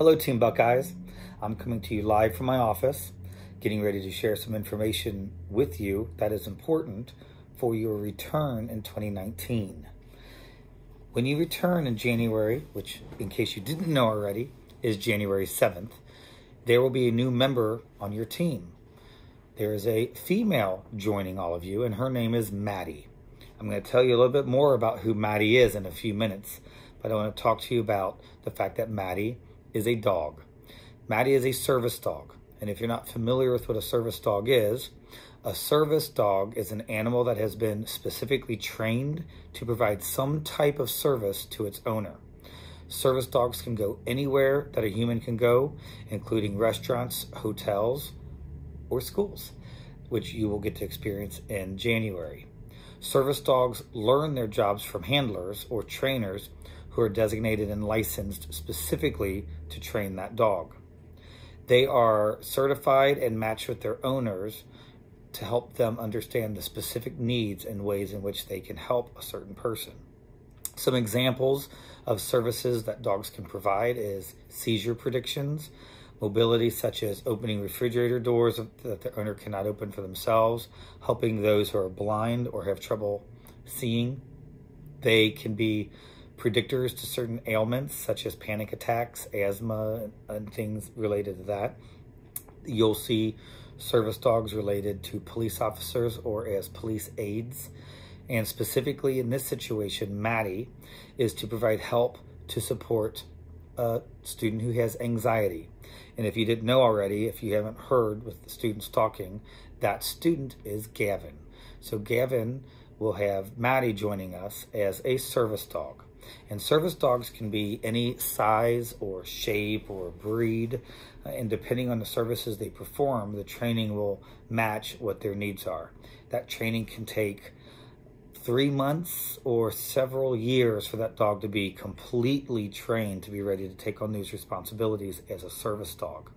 Hello, Team Buckeyes. I'm coming to you live from my office, getting ready to share some information with you that is important for your return in 2019. When you return in January, which in case you didn't know already, is January 7th, there will be a new member on your team. There is a female joining all of you, and her name is Maddie. I'm going to tell you a little bit more about who Maddie is in a few minutes, but I want to talk to you about the fact that Maddie is a dog. Maddie is a service dog. And if you're not familiar with what a service dog is an animal that has been specifically trained to provide some type of service to its owner. Service dogs can go anywhere that a human can go, including restaurants, hotels, or schools, which you will get to experience in January. Service dogs learn their jobs from handlers or trainers who are designated and licensed specifically to train that dog. They are certified and matched with their owners to help them understand the specific needs and ways in which they can help a certain person. Some examples of services that dogs can provide is seizure predictions, mobility such as opening refrigerator doors that the owner cannot open for themselves, helping those who are blind or have trouble seeing. They can be predictors to certain ailments such as panic attacks, asthma, and things related to that. You'll see service dogs related to police officers or as police aides. And specifically in this situation, Maddie is to provide help to support a student who has anxiety. And if you didn't know already, if you haven't heard with the students talking, that student is Gavin. So Gavin will have Maddie joining us as a service dog. And service dogs can be any size or shape or breed, and depending on the services they perform, the training will match what their needs are. That training can take 3 months or several years for that dog to be completely trained to be ready to take on these responsibilities as a service dog.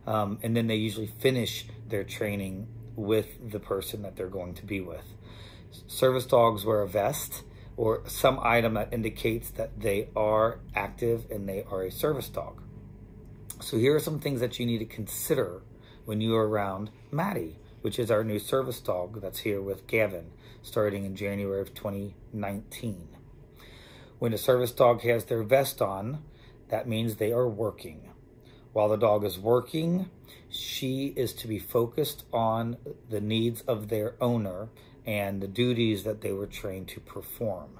And then they usually finish their training with the person that they're going to be with. Service dogs wear a vest or some item that indicates that they are active and they are a service dog. So here are some things that you need to consider when you are around Maddie, which is our new service dog that's here with Gavin, starting in January of 2019. When a service dog has their vest on, that means they are working. While the dog is working, she is to be focused on the needs of their owner and the duties that they were trained to perform.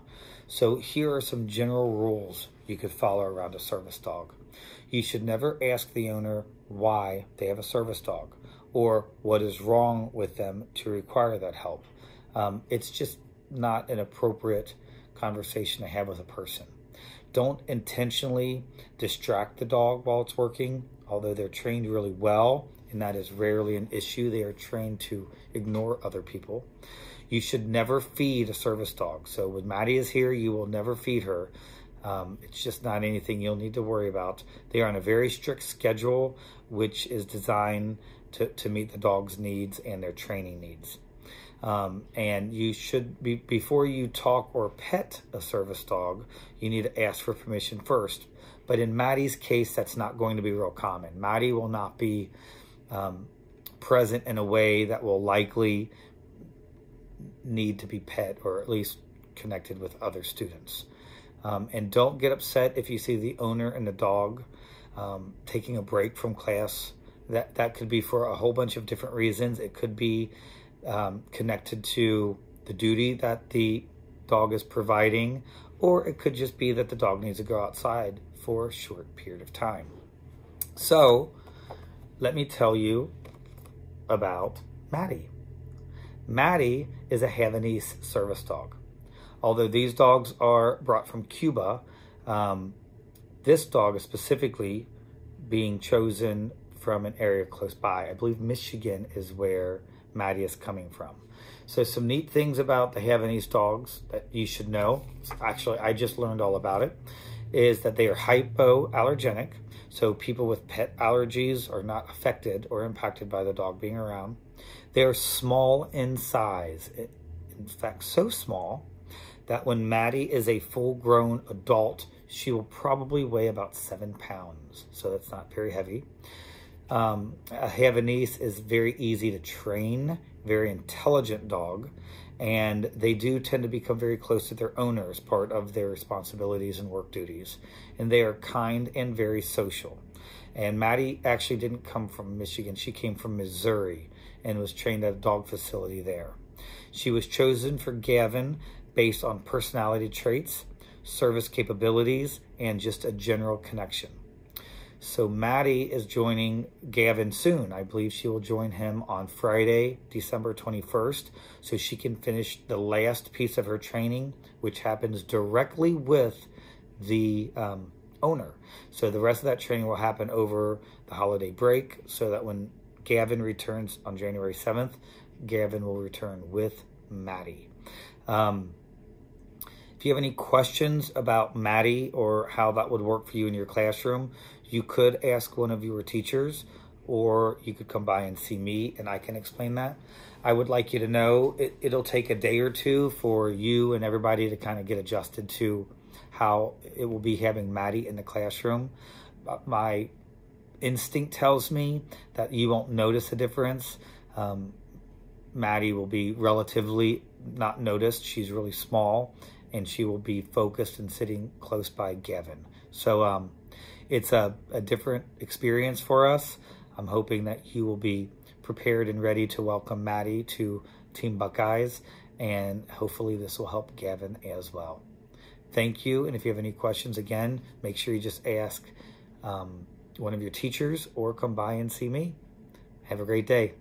So here are some general rules you could follow around a service dog. You should never ask the owner why they have a service dog or what is wrong with them to require that help. It's just not an appropriate conversation to have with a person. Don't intentionally distract the dog while it's working, although they're trained really well, and that is rarely an issue. They are trained to ignore other people. You should never feed a service dog. So when Maddie is here, you will never feed her. It's just not anything you'll need to worry about. They are on a very strict schedule, which is designed to meet the dog's needs and their training needs. And you should be, before you talk or pet a service dog, you need to ask for permission first. But in Maddie's case, that's not going to be real common. Maddie will not be present in a way that will likely need to be pet or at least connected with other students. And don't get upset if you see the owner and the dog taking a break from class. That could be for a whole bunch of different reasons. It could be connected to the duty that the dog is providing, or it could just be that the dog needs to go outside for a short period of time. So let me tell you about Maddie. Maddie is a Havanese service dog. Although these dogs are brought from Cuba, this dog is specifically being chosen from an area close by. I believe Michigan is where Maddie is coming from. So some neat things about the Havanese dogs that you should know, actually I just learned all about it, is that they are hypoallergenic. So people with pet allergies are not affected or impacted by the dog being around. They are small in size. In fact, so small that when Maddie is a full-grown adult, She will probably weigh about 7 pounds, so that's not very heavy. A Havanese is very easy to train, very intelligent dog, and they do tend to become very close to their owner as part of their responsibilities and work duties. And they are kind and very social. And Maddie actually didn't come from Michigan. She came from Missouri and was trained at a dog facility there. She was chosen for Gavin based on personality traits, service capabilities, and just a general connection. So Maddie is joining Gavin soon. I believe she will join him on Friday, December 21st, so she can finish the last piece of her training, which happens directly with the owner. So the rest of that training will happen over the holiday break, so that when Gavin returns on January 7th, Gavin will return with Maddie. If you have any questions about Maddie or how that would work for you in your classroom, you could ask one of your teachers, or you could come by and see me and I can explain that. I would like you to know it'll take a day or two for you and everybody to kind of get adjusted to how it will be having Maddie in the classroom. My instinct tells me that you won't notice a difference. Maddie will be relatively not noticed. She's really small, and she will be focused and sitting close by Gavin. So it's a different experience for us. I'm hoping that you will be prepared and ready to welcome Maddie to Team Buckeyes, and hopefully this will help Gavin as well. Thank you, and if you have any questions, again, make sure you just ask one of your teachers or come by and see me. Have a great day.